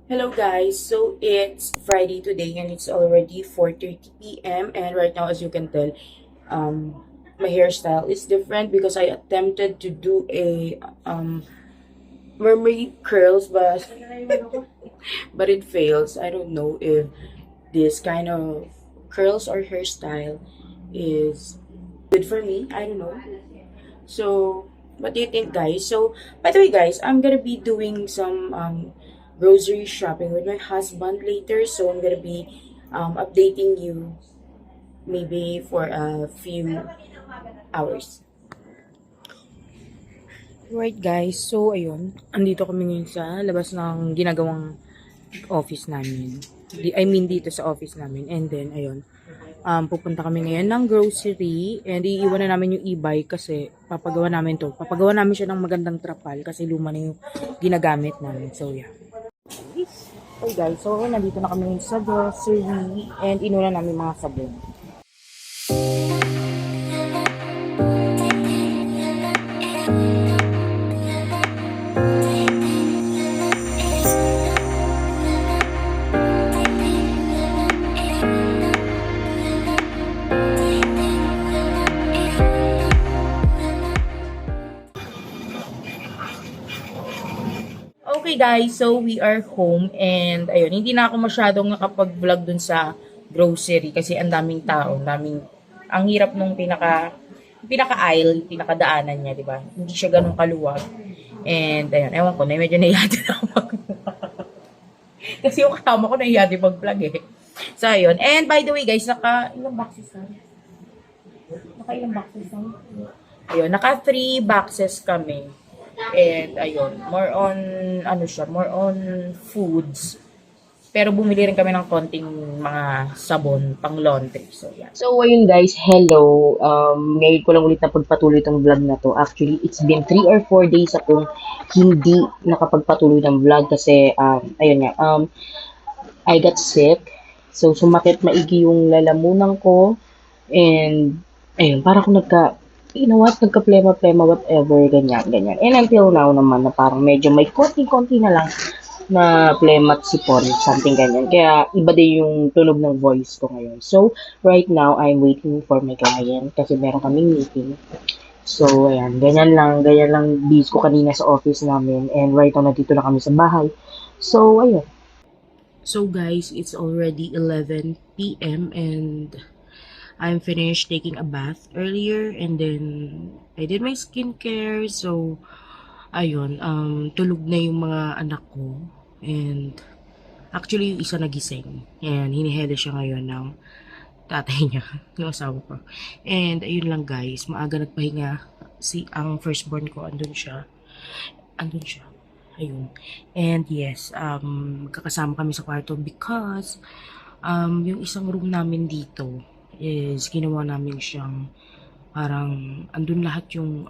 Hello guys, so it's Friday today and it's already 4:30 p.m. and right now as you can tell, my hairstyle is different because I attempted to do a mermaid curls but it fails. I don't know if this kind of curls or hairstyle is good for me. I don't know. So, what do you think, guys? So, by the way, guys, I'm gonna be doing some grocery shopping with my husband later. So, I'm gonna be updating you maybe for a few hours. Right, guys. So, ayun. Andito kami ngayon sa labas ng ginagawang office namin. Dito sa office namin. And then, ayun. Pupunta kami ngayon ng grocery and iiwan na namin yung e-bike kasi papagawa namin to. Papagawa namin siya ng magandang trapal kasi luma na yung ginagamit namin. So, yeah. Okay guys, so nandito na kami sa grocery and inuna namin mga sabon. Okay guys, so we are home and ayun, hindi na ako masyadong nakapag-vlog dun sa grocery kasi ang daming tao, ang hirap nung pinaka-aisle, pinakadaanan niya, di ba? Hindi siya ganun kaluwag. And ayun, ewan ko, medyo nahiya din ako kasi yung kasama ko nahiya din mag-vlog eh. So ayun, and by the way guys, ilang boxes na? Ilang boxes na? Ayun, naka 3 boxes kami. And ayun, more on foods. Pero bumili rin kami ng konting mga sabon pang laundry. So, yeah. So, ayun guys, hello. Ngayon ko lang ulit na pagpatuloy itong vlog na to. Actually, it's been 3 or 4 days akong hindi nakapagpatuloy ng vlog kasi, ayun nga, I got sick. So, sumakit maigi yung lalamunan ko. And, ayun, para akong nagka-plema-plema, whatever, ganyan. And until now naman, na parang medyo may konti-konti na lang na plema at sipon, something ganyan. Kaya, iba din yung tunog ng voice ko ngayon. So, right now, I'm waiting for my client kasi meron kaming meeting. So, ayan, ganyan lang busy ko kanina sa office namin. And right now, nandito na kami sa bahay. So, ayun. So, guys, it's already 11 p.m. and I'm finished taking a bath earlier and then I did my skincare. So, ayun, tulog na yung mga anak ko. And actually, yung isa nagising. And hiniheda siya ngayon ng tatay niya, yung asawa ko. And ayun lang guys, maaga nagpahinga ang firstborn ko, andun siya. Ayun. And yes, kakasama kami sa kwarto because yung isang room namin dito is ginawa namin siyang parang andun lahat yung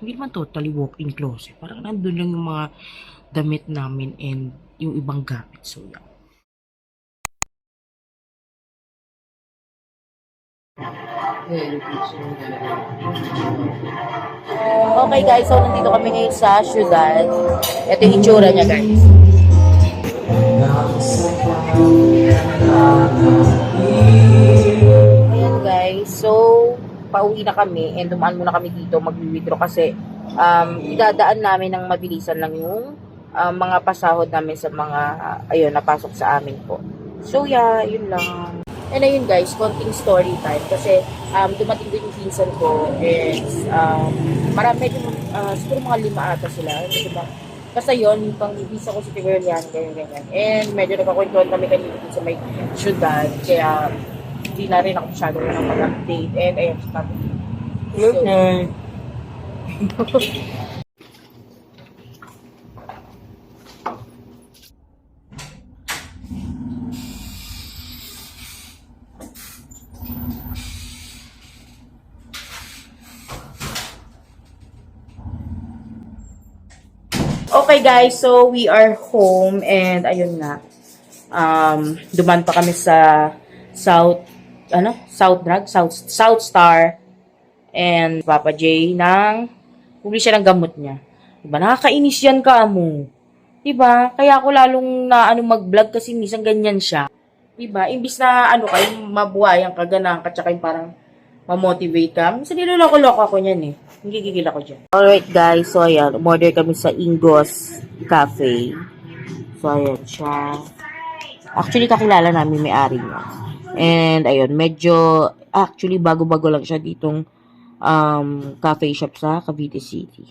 hindi naman totally walk-in closet. Parang andun lang yung mga damit namin and yung ibang gamit. So, yeah. Okay guys, so nandito kami ngayon sa syudad. Ito yung itsura niya guys. Ayan guys, so pauwi na kami and dumaan muna kami dito mag-withdraw kasi idadaan namin ng mabilisan lang yung mga pasahod namin sa mga ayun, napasok sa amin po. So yeah, yun lang. And ayun guys, konting story time kasi dumating din yung pinsan ko and marami medyo siguro mga 5 ata sila, diba? Kasi yun, yung pang visa ko sa Tigurian, ganyan. And medyo nagkakwentuhan kami kanina sa may syudad, kaya hindi na rin ako masyado na mag-update. And ayun, sabi. So, okay guys, so we are home and ayun nga. Duman pa kami sa South Star and Papa J ng bumili siya ng gamot niya. Diba? Nakakainis yan ka mo. Diba? Kaya ako lalong na mag-vlog kasi minsan ganyan siya. Diba? Imbis na kayo mabuhayan ka, ganahan ka, tsaka yung parang ma-motivate ka. Minsan niloloko-loko ako niyan eh. Nagigigil ako dyan. Alright guys, so ayan, umorder kami sa Ingos Cafe. So ayan siya. Actually, kakilala namin may-ari niya. And ayun, medyo, actually, bago-bago lang siya ditong cafe shop sa Cavite City.